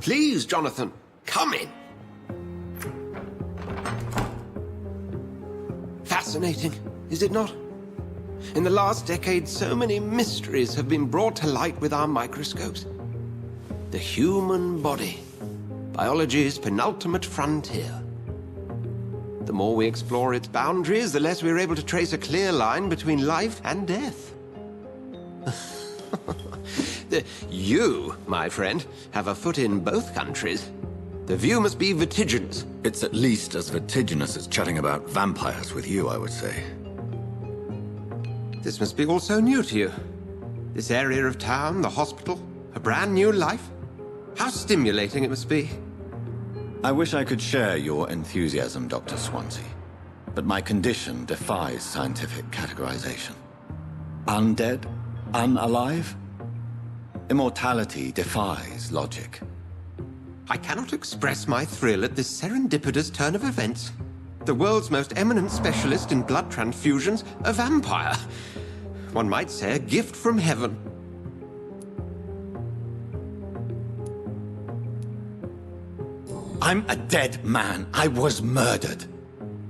Please, Jonathan, come in. Fascinating, is it not? In the last decade, so many mysteries have been brought to light with our microscopes. The human body, biology's penultimate frontier. The more we explore its boundaries, the less we're able to trace a clear line between life and death. You, my friend, have a foot in both countries. The view must be vertiginous. It's at least as vertiginous as chatting about vampires with you, I would say. This must be all so new to you. This area of town, the hospital, a brand new life. How stimulating it must be. I wish I could share your enthusiasm, Dr. Swansea, but my condition defies scientific categorization. Undead? Unalive? Immortality defies logic. I cannot express my thrill at this serendipitous turn of events. The world's most eminent specialist in blood transfusions, a vampire. One might say a gift from heaven. I'm a dead man. I was murdered.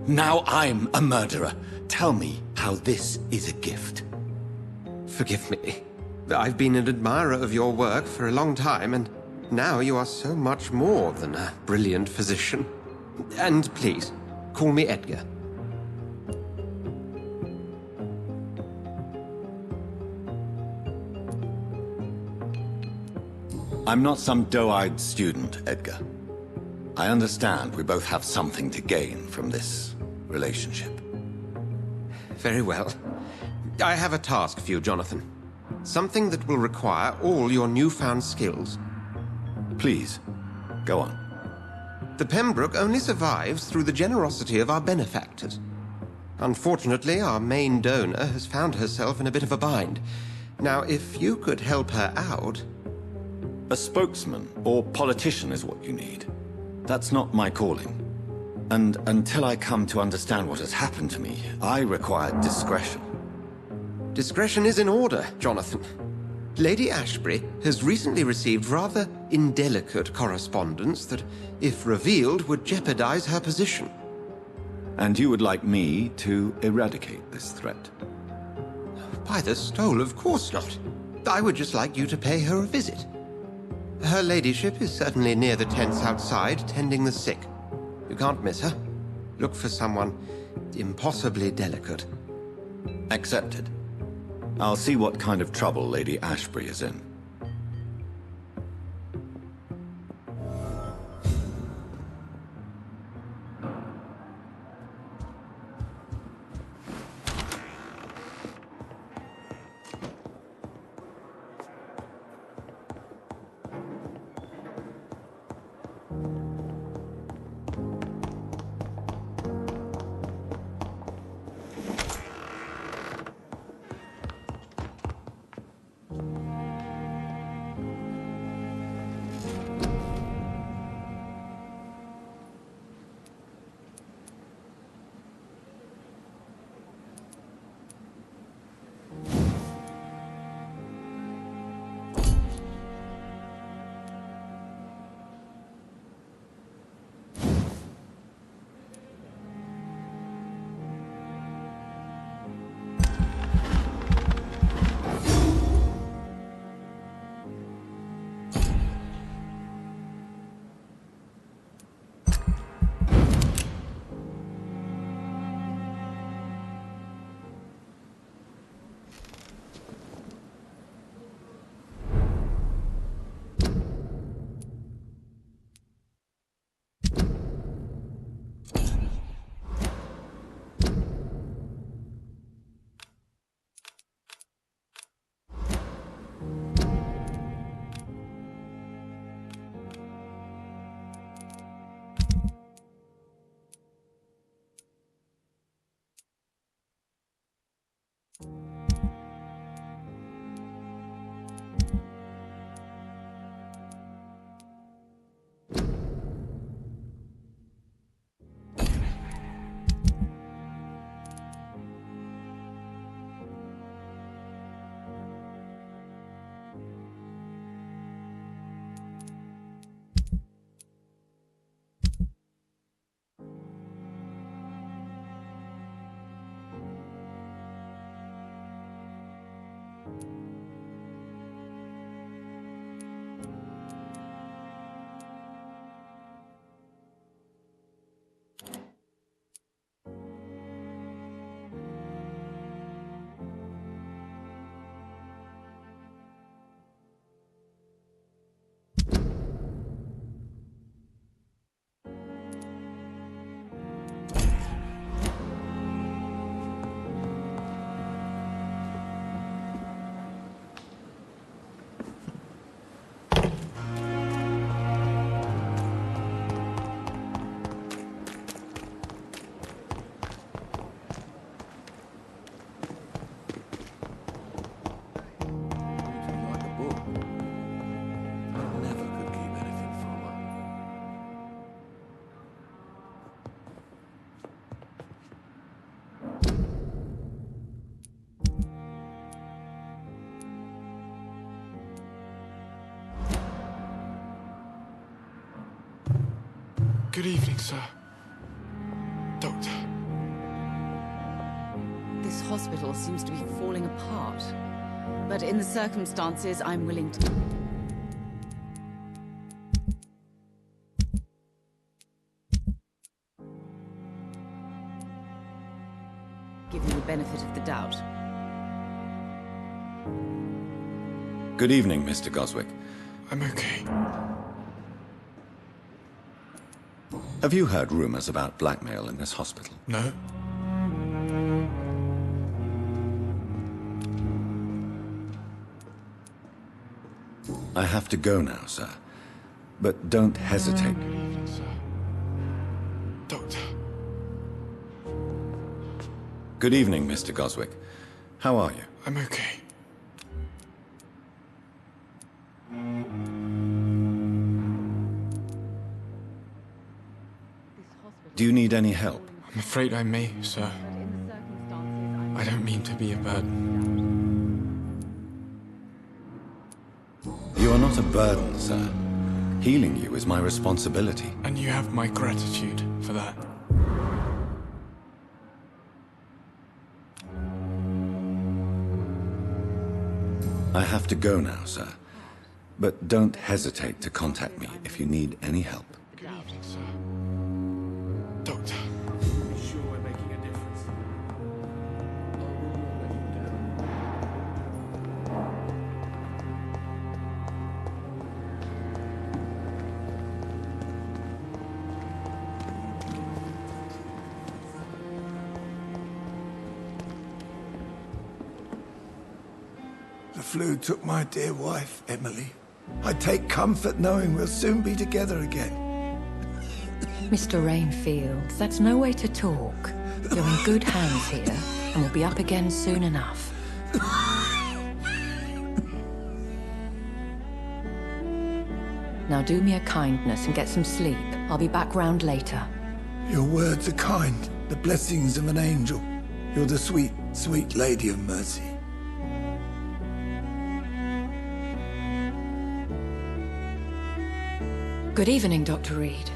Now I'm a murderer. Tell me how this is a gift. Forgive me. I've been an admirer of your work for a long time, and now you are so much more than a brilliant physician. And please, call me Edgar. I'm not some doe-eyed student, Edgar. I understand we both have something to gain from this relationship. Very well. I have a task for you, Jonathan. Something that will require all your newfound skills. Please, go on. The Pembroke only survives through the generosity of our benefactors. Unfortunately, our main donor has found herself in a bit of a bind. Now, if you could help her out... A spokesman or politician is what you need. That's not my calling. And until I come to understand what has happened to me, I require discretion. Discretion is in order, Jonathan. Lady Ashbury has recently received rather indelicate correspondence that, if revealed, would jeopardize her position. And you would like me to eradicate this threat? By the stole, of course not. I would just like you to pay her a visit. Her ladyship is certainly near the tents outside, tending the sick. You can't miss her. Look for someone impossibly delicate. Accepted. I'll see what kind of trouble Lady Ashbury is in. Good evening, sir. Doctor. This hospital seems to be falling apart. But in the circumstances, I'm willing to... give you the benefit of the doubt. Good evening, Mr. Goswick. I'm okay. Have you heard rumors about blackmail in this hospital? No? I have to go now, sir. But don't hesitate. Good evening, sir. Doctor. Good evening, Mr. Goswick. How are you? I'm okay. Do you need any help? I'm afraid I may, sir. I don't mean to be a burden. You are not a burden, sir. Healing you is my responsibility. And you have my gratitude for that. I have to go now, sir. But don't hesitate to contact me if you need any help. Good evening, sir. Doctor. Be sure we're making a difference. The flu took my dear wife, Emily. I take comfort knowing we'll soon be together again. Mr. Rainfield, that's no way to talk. You're in good hands here, and we'll be up again soon enough. Now do me a kindness and get some sleep. I'll be back round later. Your words are kind, the blessings of an angel. You're the sweet, sweet Lady of Mercy. Good evening, Dr. Reed.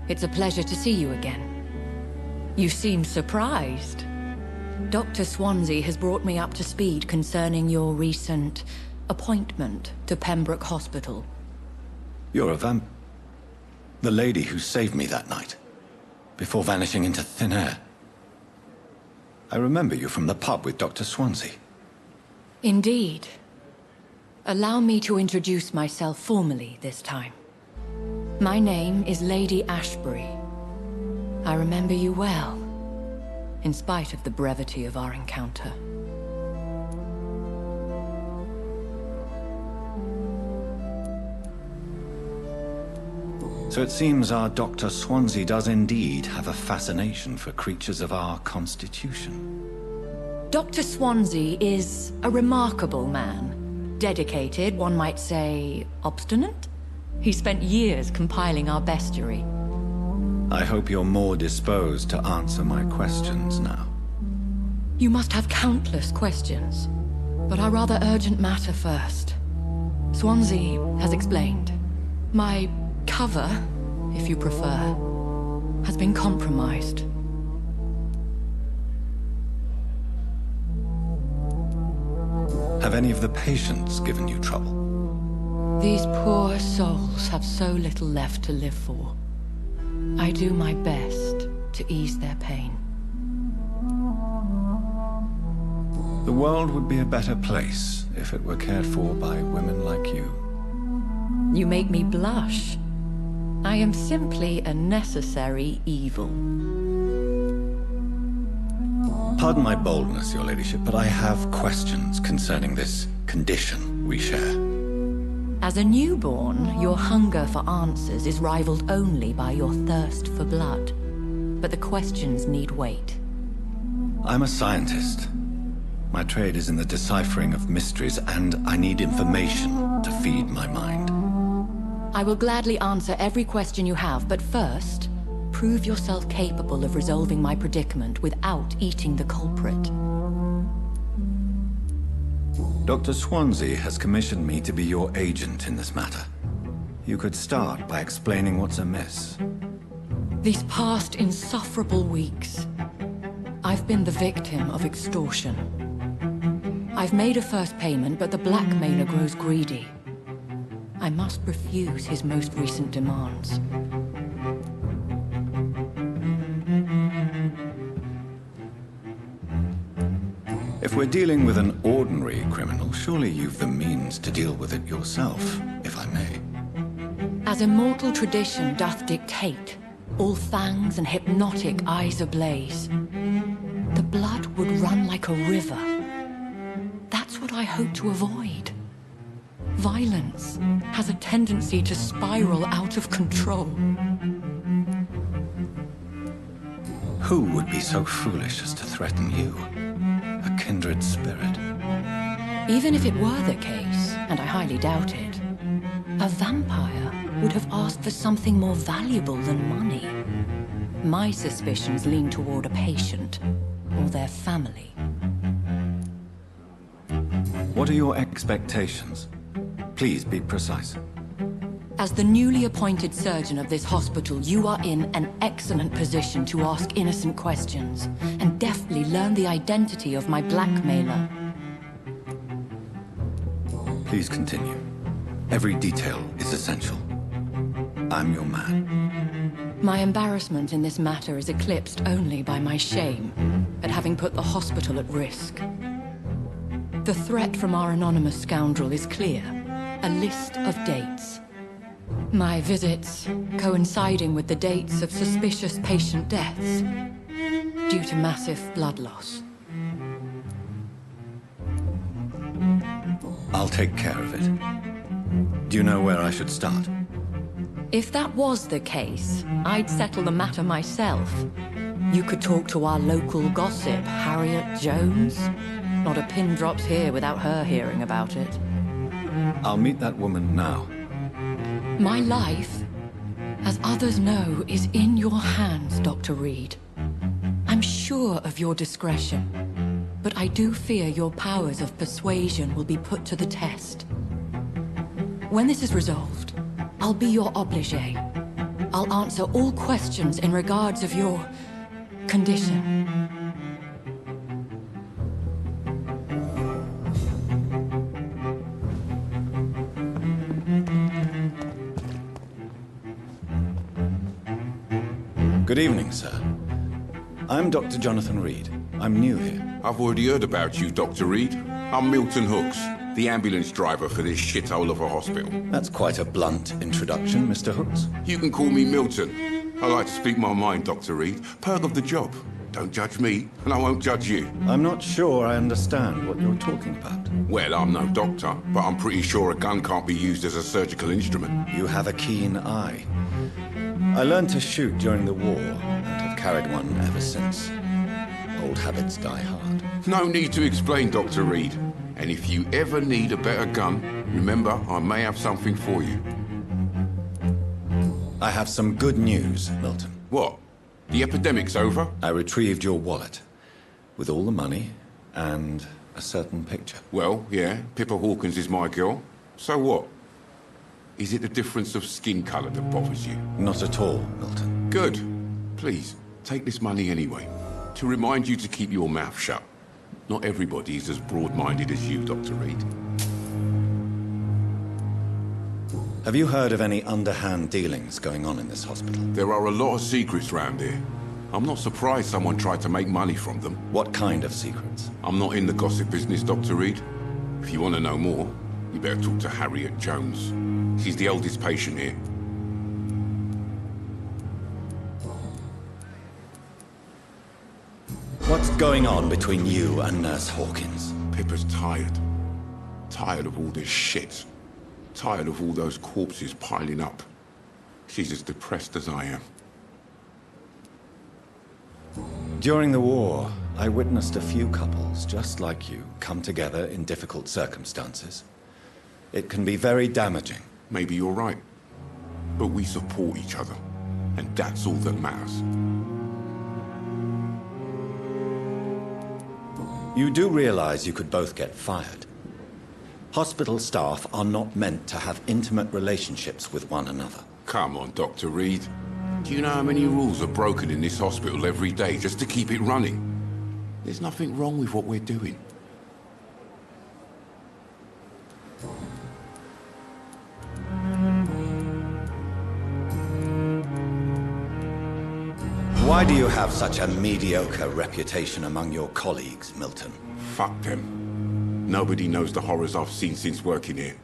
It's a pleasure to see you again. You seem surprised. Dr. Swansea has brought me up to speed concerning your recent appointment to Pembroke Hospital. You're a the lady who saved me that night, before vanishing into thin air. I remember you from the pub with Dr. Swansea. Indeed. Allow me to introduce myself formally this time. My name is Lady Ashbury. I remember you well, in spite of the brevity of our encounter. So it seems our Dr. Swansea does indeed have a fascination for creatures of our constitution. Dr. Swansea is a remarkable man. Dedicated, one might say, obstinate? He spent years compiling our bestiary. I hope you're more disposed to answer my questions now. You must have countless questions, but our rather urgent matter first. Swansea has explained. My cover, if you prefer, has been compromised. Have any of the patients given you trouble? These poor souls have so little left to live for. I do my best to ease their pain. The world would be a better place if it were cared for by women like you. You make me blush. I am simply a necessary evil. Pardon my boldness, your ladyship, but I have questions concerning this condition we share. As a newborn, your hunger for answers is rivaled only by your thirst for blood. But the questions need wait. I'm a scientist. My trade is in the deciphering of mysteries, and I need information to feed my mind. I will gladly answer every question you have, but first, prove yourself capable of resolving my predicament without eating the culprit. Dr. Swansea has commissioned me to be your agent in this matter. You could start by explaining what's amiss. These past insufferable weeks, I've been the victim of extortion. I've made a first payment, but the blackmailer grows greedy. I must refuse his most recent demands. If we're dealing with an ordinary criminal, surely you've the means to deal with it yourself, if I may. As immortal tradition doth dictate, all fangs and hypnotic eyes ablaze, the blood would run like a river. That's what I hope to avoid. Violence has a tendency to spiral out of control. Who would be so foolish as to threaten you? A kindred spirit. Even if it were the case, and I highly doubt it, a vampire would have asked for something more valuable than money. My suspicions lean toward a patient, or their family. What are your expectations? Please be precise. As the newly appointed surgeon of this hospital, you are in an excellent position to ask innocent questions, and deftly learn the identity of my blackmailer. Please continue. Every detail is essential. I'm your man. My embarrassment in this matter is eclipsed only by my shame at having put the hospital at risk. The threat from our anonymous scoundrel is clear. A list of dates. My visits coinciding with the dates of suspicious patient deaths due to massive blood loss. I'll take care of it. Do you know where I should start? If that was the case, I'd settle the matter myself. You could talk to our local gossip, Harriet Jones. Not a pin drops here without her hearing about it. I'll meet that woman now. My life, as others know, is in your hands, Dr. Reed. I'm sure of your discretion, but I do fear your powers of persuasion will be put to the test. When this is resolved, I'll be your obligé. I'll answer all questions in regards of your condition. Good evening, sir. I'm Dr. Jonathan Reed. I'm new here. I've already heard about you, Dr. Reed. I'm Milton Hooks, the ambulance driver for this shithole of a hospital. That's quite a blunt introduction, Mr. Hooks. You can call me Milton. I like to speak my mind, Dr. Reed. Perk of the job. Don't judge me, and I won't judge you. I'm not sure I understand what you're talking about. Well, I'm no doctor, but I'm pretty sure a gun can't be used as a surgical instrument. You have a keen eye. I learned to shoot during the war, and have carried one ever since. Old habits die hard. No need to explain, Dr. Reed. And if you ever need a better gun, remember, I may have something for you. I have some good news, Milton. What? The epidemic's over? I retrieved your wallet, with all the money, and a certain picture. Well, yeah, Pippa Hawkins is my girl. So what? Is it the difference of skin colour that bothers you? Not at all, Milton. Good. Please, take this money anyway. To remind you to keep your mouth shut. Not everybody is as broad-minded as you, Dr. Reed. Have you heard of any underhand dealings going on in this hospital? There are a lot of secrets round here. I'm not surprised someone tried to make money from them. What kind of secrets? I'm not in the gossip business, Dr. Reed. If you want to know more, you better talk to Harriet Jones. She's the oldest patient here. What's going on between you and Nurse Hawkins? Pippa's tired. Tired of all this shit. Tired of all those corpses piling up. She's as depressed as I am. During the war, I witnessed a few couples just like you come together in difficult circumstances. It can be very damaging. Maybe you're right. But we support each other. And that's all that matters. You do realize you could both get fired. Hospital staff are not meant to have intimate relationships with one another. Come on, Dr. Reed. Do you know how many rules are broken in this hospital every day just to keep it running? There's nothing wrong with what we're doing. Why do you have such a mediocre reputation among your colleagues, Milton? Fuck them. Nobody knows the horrors I've seen since working here.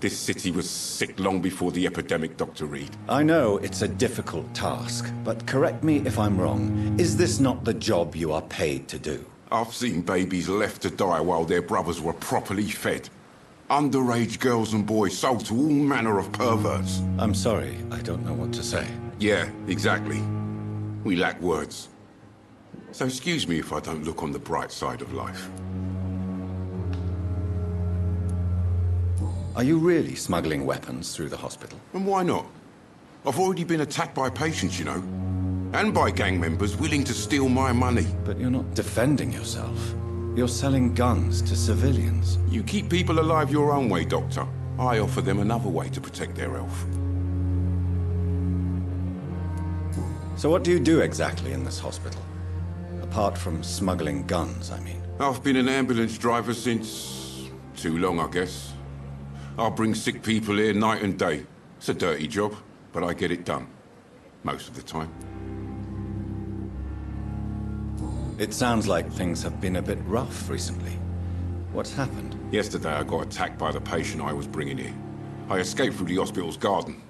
This city was sick long before the epidemic, Dr. Reed. I know it's a difficult task, but correct me if I'm wrong. Is this not the job you are paid to do? I've seen babies left to die while their brothers were properly fed. Underage girls and boys sold to all manner of perverts. I'm sorry, I don't know what to say. Yeah, exactly. We lack words. So excuse me if I don't look on the bright side of life. Are you really smuggling weapons through the hospital? And why not? I've already been attacked by patients, you know. And by gang members willing to steal my money. But you're not defending yourself. You're selling guns to civilians. You keep people alive your own way, Doctor. I offer them another way to protect their health. So what do you do exactly in this hospital? Apart from smuggling guns, I mean. I've been an ambulance driver since... too long, I guess. I bring sick people here night and day. It's a dirty job, but I get it done. Most of the time. It sounds like things have been a bit rough recently. What's happened? Yesterday I got attacked by the patient I was bringing here. I escaped through the hospital's garden,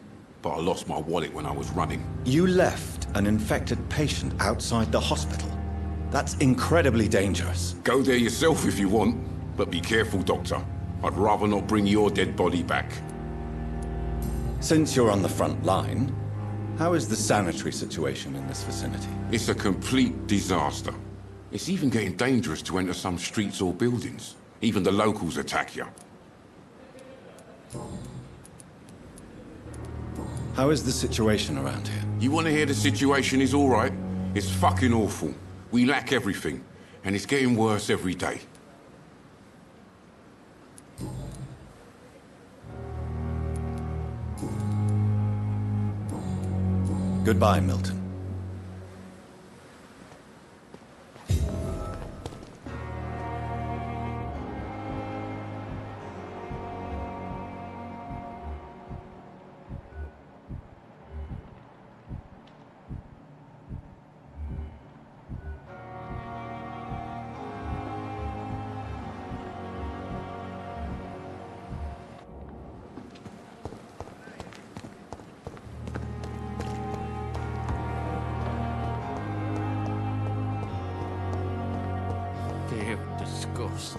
but I lost my wallet when I was running. You left an infected patient outside the hospital? That's incredibly dangerous. Go there yourself if you want, but be careful, Doctor. I'd rather not bring your dead body back. Since you're on the front line, how is the sanitary situation in this vicinity? It's a complete disaster. It's even getting dangerous to enter some streets or buildings. Even the locals attack you. How is the situation around here? You want to hear the situation is all right? It's fucking awful. We lack everything, and it's getting worse every day. Goodbye, Milton.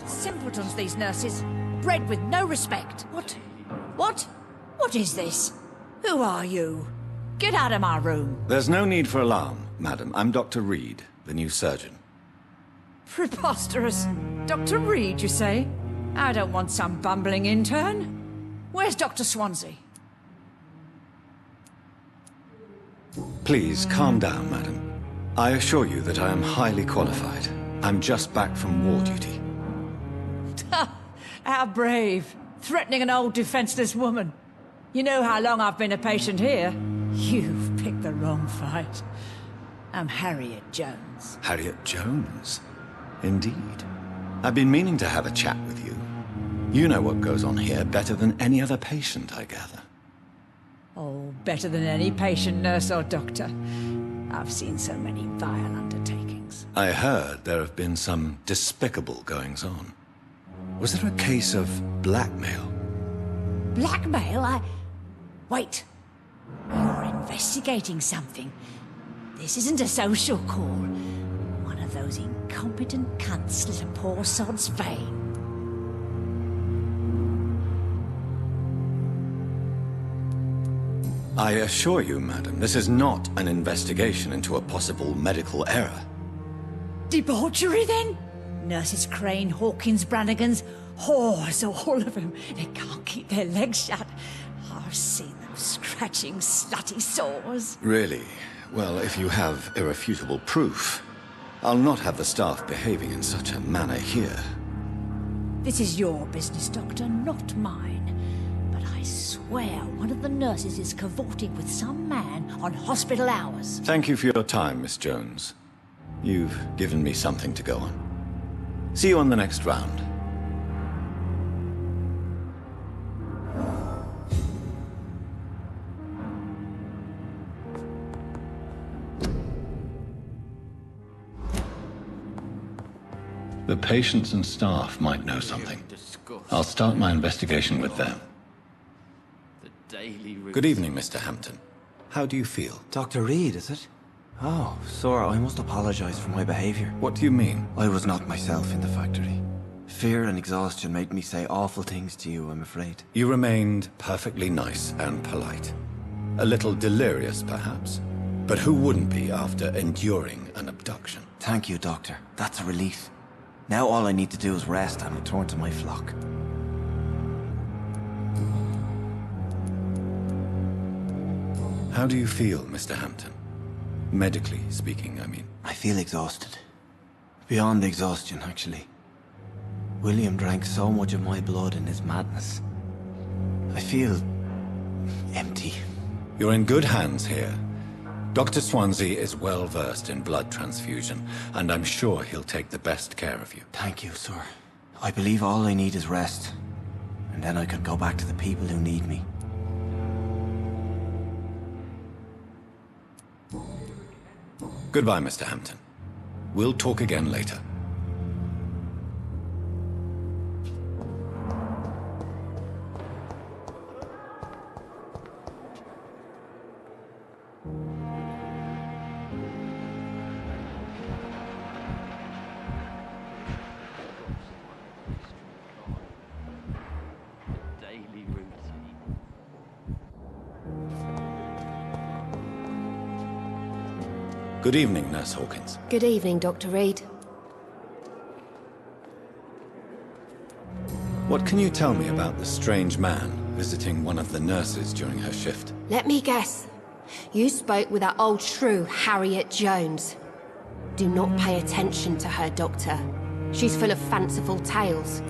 Simpletons, these nurses. Bred with no respect. What is this? Who are you? Get out of my room. There's no need for alarm, madam. I'm Dr. Reed, the new surgeon. Preposterous. Dr. Reed, you say? I don't want some bumbling intern. Where's Dr. Swansea? Please, calm down, madam. I assure you that I am highly qualified. I'm just back from war duty. How brave. Threatening an old defenseless woman. You know how long I've been a patient here? You've picked the wrong fight. I'm Harriet Jones. Harriet Jones? Indeed. I've been meaning to have a chat with you. You know what goes on here better than any other patient, I gather. Oh, better than any patient, nurse or doctor. I've seen so many vile undertakings. I heard there have been some despicable goings-on. Was there a case of blackmail? Blackmail? Wait. You're investigating something. This isn't a social call. One of those incompetent cunts slit a poor sod's vein. I assure you, madam, this is not an investigation into a possible medical error. Debauchery, then? Nurses Crane, Hawkins, Brannigans, whores, all of them. They can't keep their legs shut. I've seen them scratching slutty sores. Really? Well, if you have irrefutable proof, I'll not have the staff behaving in such a manner here. This is your business, Doctor, not mine. But I swear swear one of the nurses is cavorting with some man on hospital hours. Thank you for your time, Miss Jones. You've given me something to go on. See you on the next round. The patients and staff might know something. I'll start my investigation with them. Good evening, Mr. Hampton. How do you feel? Dr. Reed, is it? Oh, sir, I must apologize for my behavior. What do you mean? I was not myself in the factory. Fear and exhaustion made me say awful things to you, I'm afraid. You remained perfectly nice and polite. A little delirious, perhaps. But who wouldn't be after enduring an abduction? Thank you, Doctor. That's a relief. Now all I need to do is rest and return to my flock. How do you feel, Mr. Hampton? Medically speaking, I mean. I feel exhausted. Beyond exhaustion, actually. William drank so much of my blood in his madness. I feel empty. You're in good hands here. Dr. Swansea is well versed in blood transfusion, and I'm sure he'll take the best care of you. Thank you, sir. I believe all I need is rest. And then I can go back to the people who need me. Goodbye, Mr. Hampton. We'll talk again later. Good evening, Nurse Hawkins. Good evening, Dr. Reed. What can you tell me about the strange man visiting one of the nurses during her shift? Let me guess. You spoke with that old shrew, Harriet Jones. Do not pay attention to her, Doctor. She's full of fanciful tales.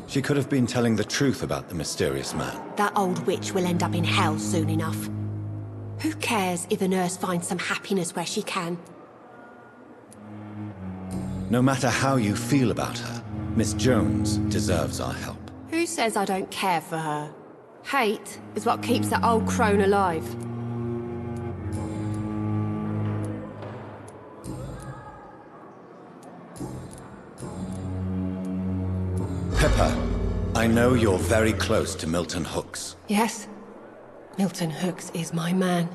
She could have been telling the truth about the mysterious man. That old witch will end up in hell soon enough. Who cares if a nurse finds some happiness where she can? No matter how you feel about her, Miss Jones deserves our help. Who says I don't care for her? Hate is what keeps that old crone alive. Pepper, I know you're very close to Milton Hooks. Yes, Milton Hooks is my man.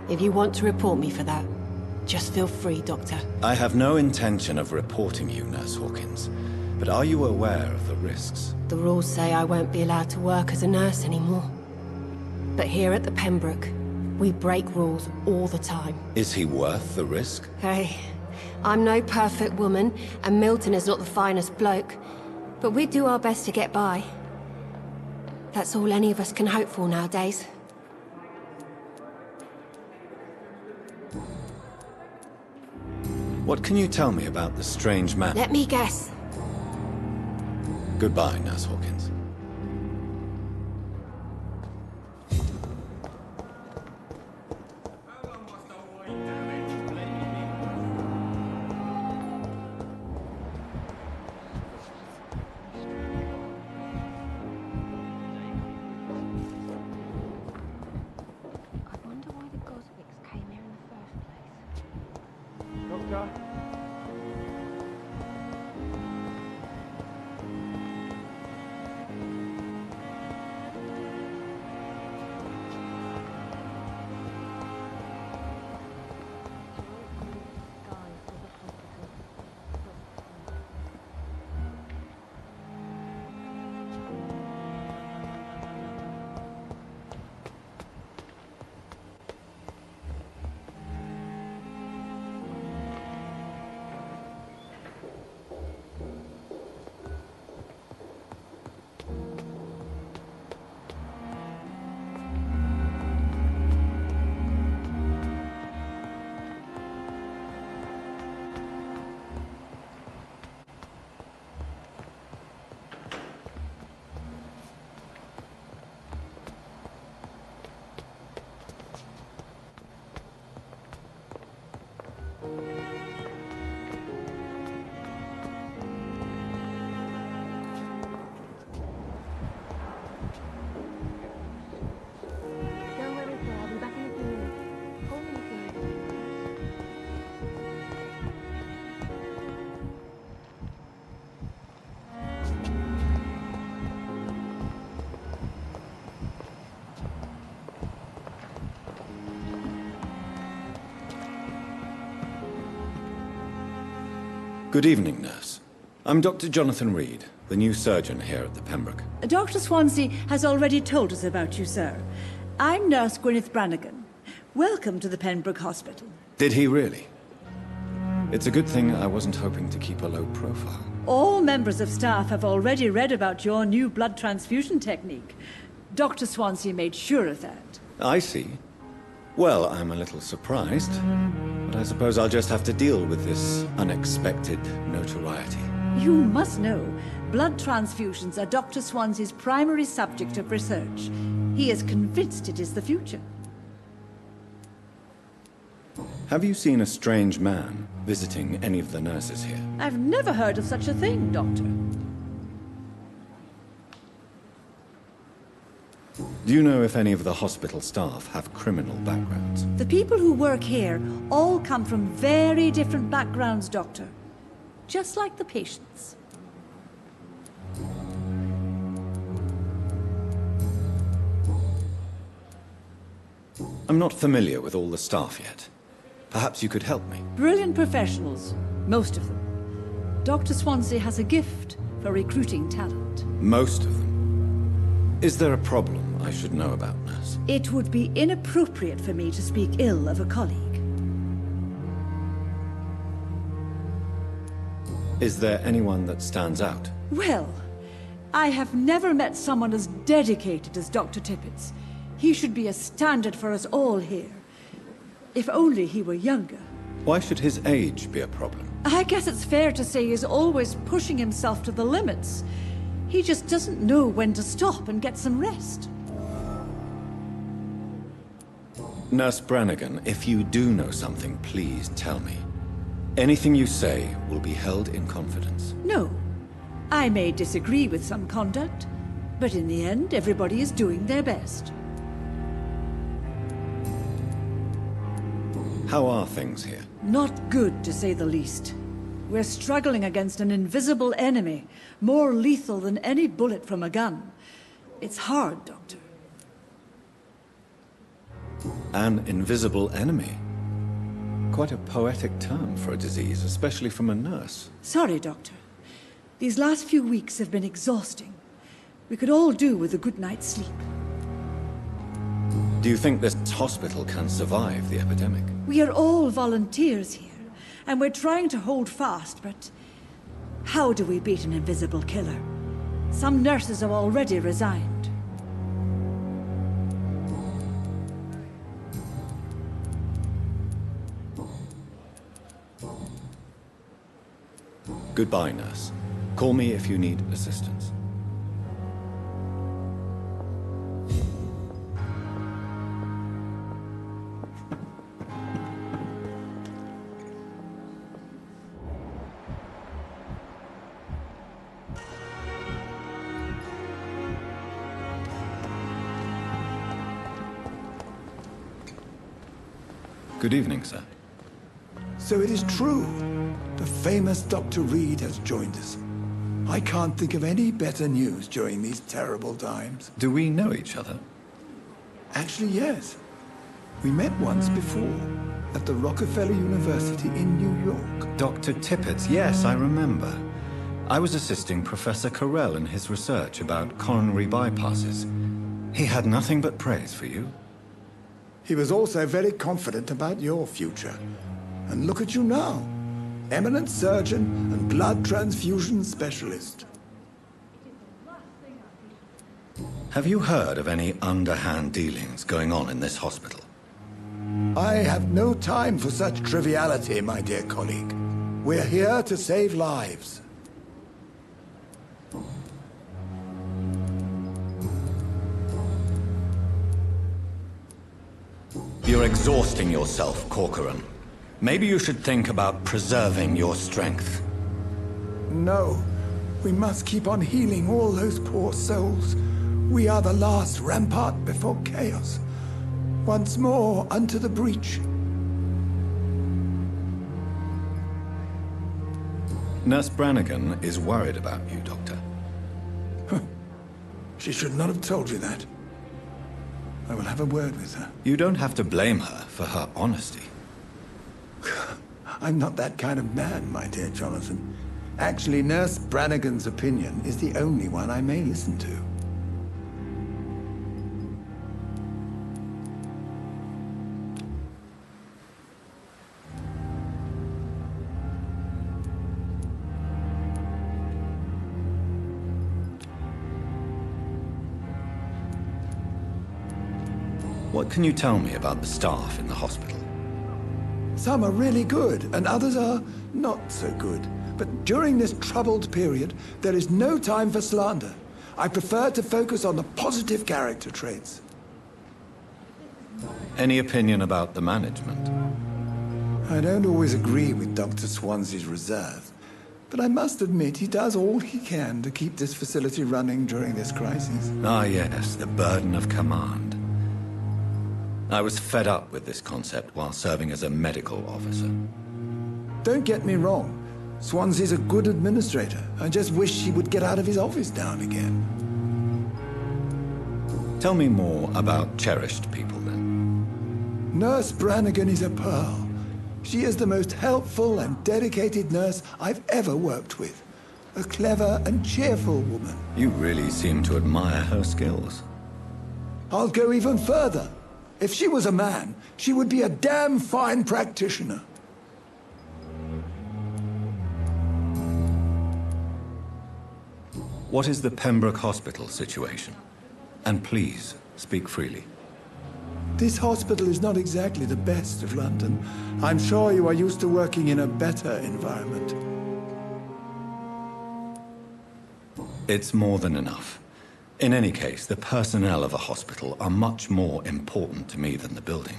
If you want to report me for that, just feel free, Doctor. I have no intention of reporting you, Nurse Hawkins, but are you aware of the risks? The rules say I won't be allowed to work as a nurse anymore. But here at the Pembroke, we break rules all the time. Is he worth the risk? Hey, I'm no perfect woman, and Milton is not the finest bloke. But we do our best to get by. That's all any of us can hope for nowadays. What can you tell me about the strange man? Let me guess. Goodbye, Nurse Hawkins. Good evening, nurse. I'm Dr. Jonathan Reed, the new surgeon here at the Pembroke. Dr. Swansea has already told us about you, sir. I'm Nurse Gwyneth Brannigan. Welcome to the Pembroke Hospital. Did he really? It's a good thing I wasn't hoping to keep a low profile. All members of staff have already read about your new blood transfusion technique. Dr. Swansea made sure of that. I see. Well, I'm a little surprised, but I suppose I'll just have to deal with this unexpected notoriety. You must know, blood transfusions are Dr. Swansea's primary subject of research. He is convinced it is the future. Have you seen a strange man visiting any of the nurses here? I've never heard of such a thing, Doctor. Do you know if any of the hospital staff have criminal backgrounds? The people who work here all come from very different backgrounds, Doctor. Just like the patients. I'm not familiar with all the staff yet. Perhaps you could help me. Brilliant professionals, most of them. Dr. Swansea has a gift for recruiting talent. Most of them. Is there a problem I should know about, nurse? It would be inappropriate for me to speak ill of a colleague. Is there anyone that stands out? Well, I have never met someone as dedicated as Dr. Tippett's. He should be a standard for us all here. If only he were younger. Why should his age be a problem? I guess it's fair to say he's always pushing himself to the limits. He just doesn't know when to stop and get some rest. Nurse Brannigan, if you do know something, please tell me. Anything you say will be held in confidence. No. I may disagree with some conduct, but in the end, everybody is doing their best. How are things here? Not good, to say the least. We're struggling against an invisible enemy, more lethal than any bullet from a gun. It's hard, Doctor. An invisible enemy? Quite a poetic term for a disease, especially from a nurse. Sorry, Doctor. These last few weeks have been exhausting. We could all do with a good night's sleep. Do you think this hospital can survive the epidemic? We are all volunteers here, and we're trying to hold fast, but how do we beat an invisible killer? Some nurses have already resigned. Goodbye, nurse. Call me if you need assistance. Good evening, sir. So it is true. The famous Dr. Reed has joined us. I can't think of any better news during these terrible times. Do we know each other? Actually, yes. We met once before, at the Rockefeller University in New York. Dr. Tippett, yes, I remember. I was assisting Professor Carell in his research about coronary bypasses. He had nothing but praise for you. He was also very confident about your future. And look at you now. Eminent surgeon and blood transfusion specialist. Have you heard of any underhand dealings going on in this hospital? I have no time for such triviality, my dear colleague. We're here to save lives. You're exhausting yourself, Corcoran. Maybe you should think about preserving your strength. No, we must keep on healing all those poor souls. We are the last rampart before chaos. Once more unto the breach. Nurse Brannigan is worried about you, Doctor. She should not have told you that. I will have a word with her. You don't have to blame her for her honesty. I'm not that kind of man, my dear Jonathan. Actually, Nurse Brannigan's opinion is the only one I may listen to. What can you tell me about the staff in the hospital? Some are really good, and others are not so good. But during this troubled period, there is no time for slander. I prefer to focus on the positive character traits. Any opinion about the management? I don't always agree with Dr. Swansea's reserve, but I must admit he does all he can to keep this facility running during this crisis. Ah, yes, the burden of command. I was fed up with this concept while serving as a medical officer. Don't get me wrong. Swansea's a good administrator. I just wish he would get out of his office now and again. Tell me more about cherished people, then. Nurse Brannigan is a pearl. She is the most helpful and dedicated nurse I've ever worked with. A clever and cheerful woman. You really seem to admire her skills. I'll go even further. If she was a man, she would be a damn fine practitioner. What is the Pembroke Hospital situation? And please, speak freely. This hospital is not exactly the best of London. I'm sure you are used to working in a better environment. It's more than enough. In any case, the personnel of a hospital are much more important to me than the building.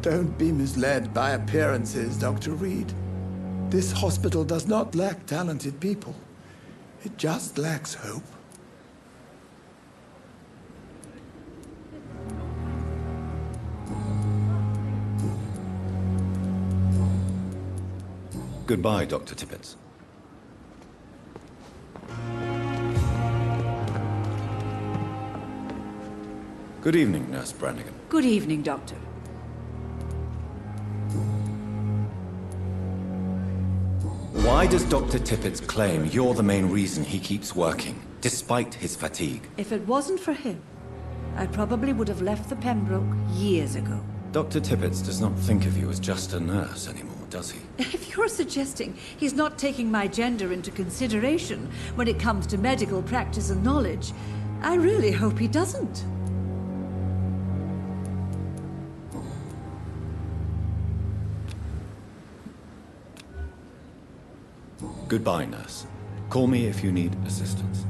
Don't be misled by appearances, Dr. Reed. This hospital does not lack talented people. It just lacks hope. Goodbye, Dr. Tippett. Good evening, Nurse Brannigan. Good evening, Doctor. Why does Dr. Tippett claim you're the main reason he keeps working, despite his fatigue? If it wasn't for him, I probably would have left the Pembroke years ago. Dr. Tippett does not think of you as just a nurse anymore, does he? If you're suggesting he's not taking my gender into consideration when it comes to medical practice and knowledge, I really hope he doesn't. Goodbye, nurse. Call me if you need assistance.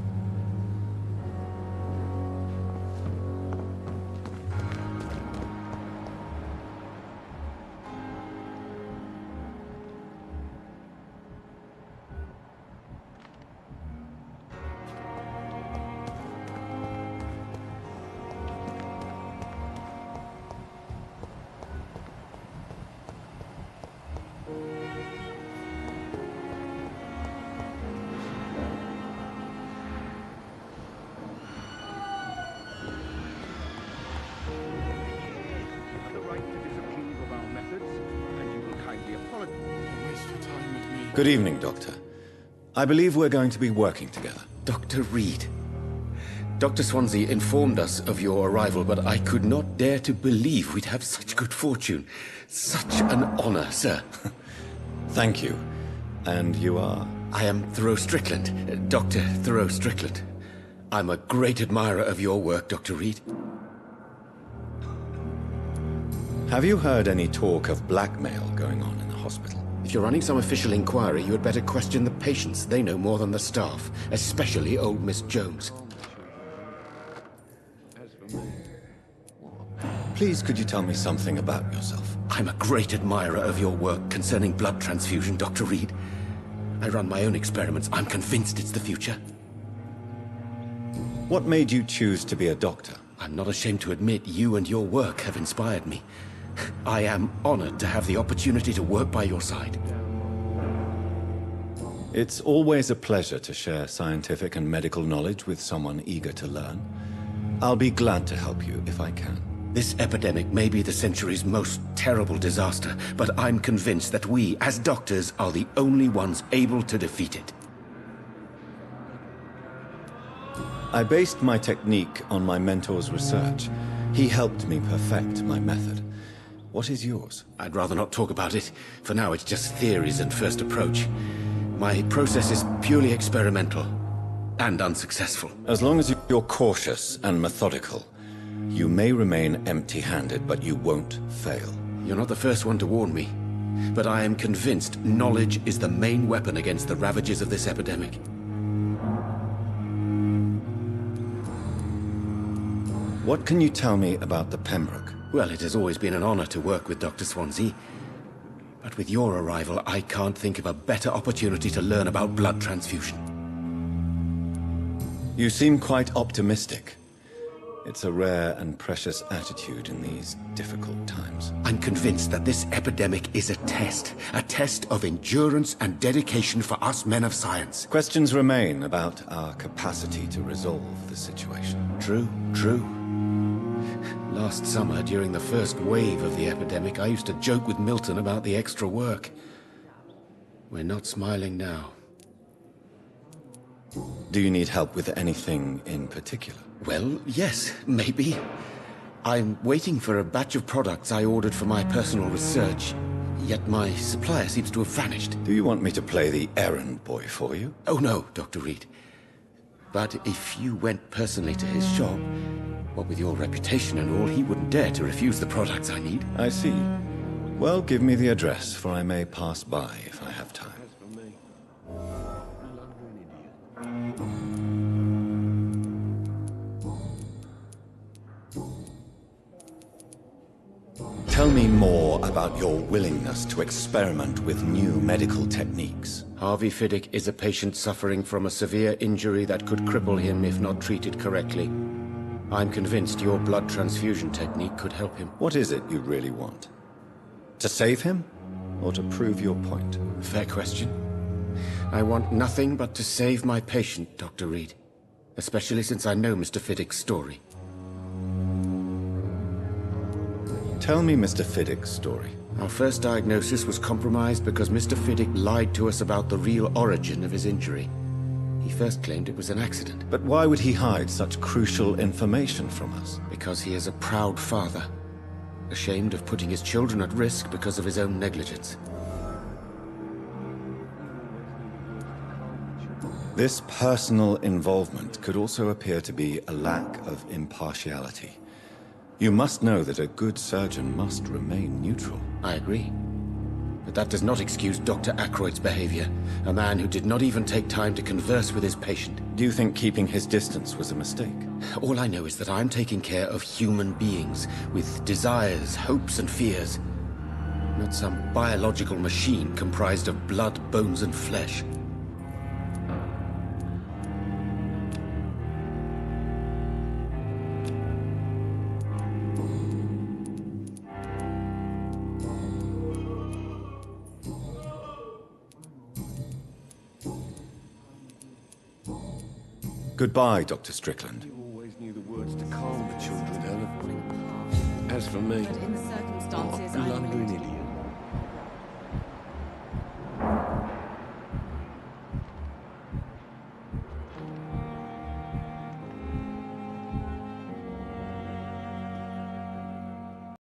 Good evening, Doctor. I believe we're going to be working together. Dr. Reed. Dr. Swansea informed us of your arrival, but I could not dare to believe we'd have such good fortune. Such an honor, sir. Thank you. And you are? I am Thoreau Strickland, Dr. Thoreau Strickland. I'm a great admirer of your work, Dr. Reed. Have you heard any talk of blackmail going on in the hospital? If you're running some official inquiry, you had better question the patients. They know more than the staff, especially old Miss Jones. Please, could you tell me something about yourself? I'm a great admirer of your work concerning blood transfusion, Dr. Reed. I run my own experiments. I'm convinced it's the future. What made you choose to be a doctor? I'm not ashamed to admit you and your work have inspired me. I am honored to have the opportunity to work by your side. It's always a pleasure to share scientific and medical knowledge with someone eager to learn. I'll be glad to help you if I can. This epidemic may be the century's most terrible disaster, but I'm convinced that we, as doctors, are the only ones able to defeat it. I based my technique on my mentor's research. He helped me perfect my method. What is yours? I'd rather not talk about it. For now, it's just theories and first approach. My process is purely experimental and unsuccessful. As long as you're cautious and methodical, you may remain empty-handed, but you won't fail. You're not the first one to warn me, but I am convinced knowledge is the main weapon against the ravages of this epidemic. What can you tell me about the Pembroke? Well, it has always been an honor to work with Dr. Swansea. But with your arrival, I can't think of a better opportunity to learn about blood transfusion. You seem quite optimistic. It's a rare and precious attitude in these difficult times. I'm convinced that this epidemic is a test of endurance and dedication for us men of science. Questions remain about our capacity to resolve the situation. True. Last summer, during the first wave of the epidemic, I used to joke with Milton about the extra work. We're not smiling now. Do you need help with anything in particular? Well, yes, maybe. I'm waiting for a batch of products I ordered for my personal research, yet my supplier seems to have vanished. Do you want me to play the errand boy for you? Oh no, Dr. Reed. But if you went personally to his shop, what with your reputation and all, he wouldn't dare to refuse the products I need. I see. Well, give me the address, for I may pass by if I have time. Tell me more about your willingness to experiment with new medical techniques. Harvey Fiddick is a patient suffering from a severe injury that could cripple him if not treated correctly. I'm convinced your blood transfusion technique could help him. What is it you really want? To save him, or to prove your point? Fair question. I want nothing but to save my patient, Dr. Reed. Especially since I know Mr. Fiddick's story. Tell me Mr. Fiddick's story. Our first diagnosis was compromised because Mr. Fiddick lied to us about the real origin of his injury. He first claimed it was an accident. But why would he hide such crucial information from us? Because he is a proud father, ashamed of putting his children at risk because of his own negligence. This personal involvement could also appear to be a lack of impartiality. You must know that a good surgeon must remain neutral. I agree. But that does not excuse Dr. Ackroyd's behavior, a man who did not even take time to converse with his patient. Do you think keeping his distance was a mistake? All I know is that I'm taking care of human beings, with desires, hopes and fears. Not some biological machine comprised of blood, bones and flesh. Goodbye, Dr. Strickland. You always knew the words to calm the children, Helen. As for me, But in the circumstances, I'm a I'm willing blundering to... idiot.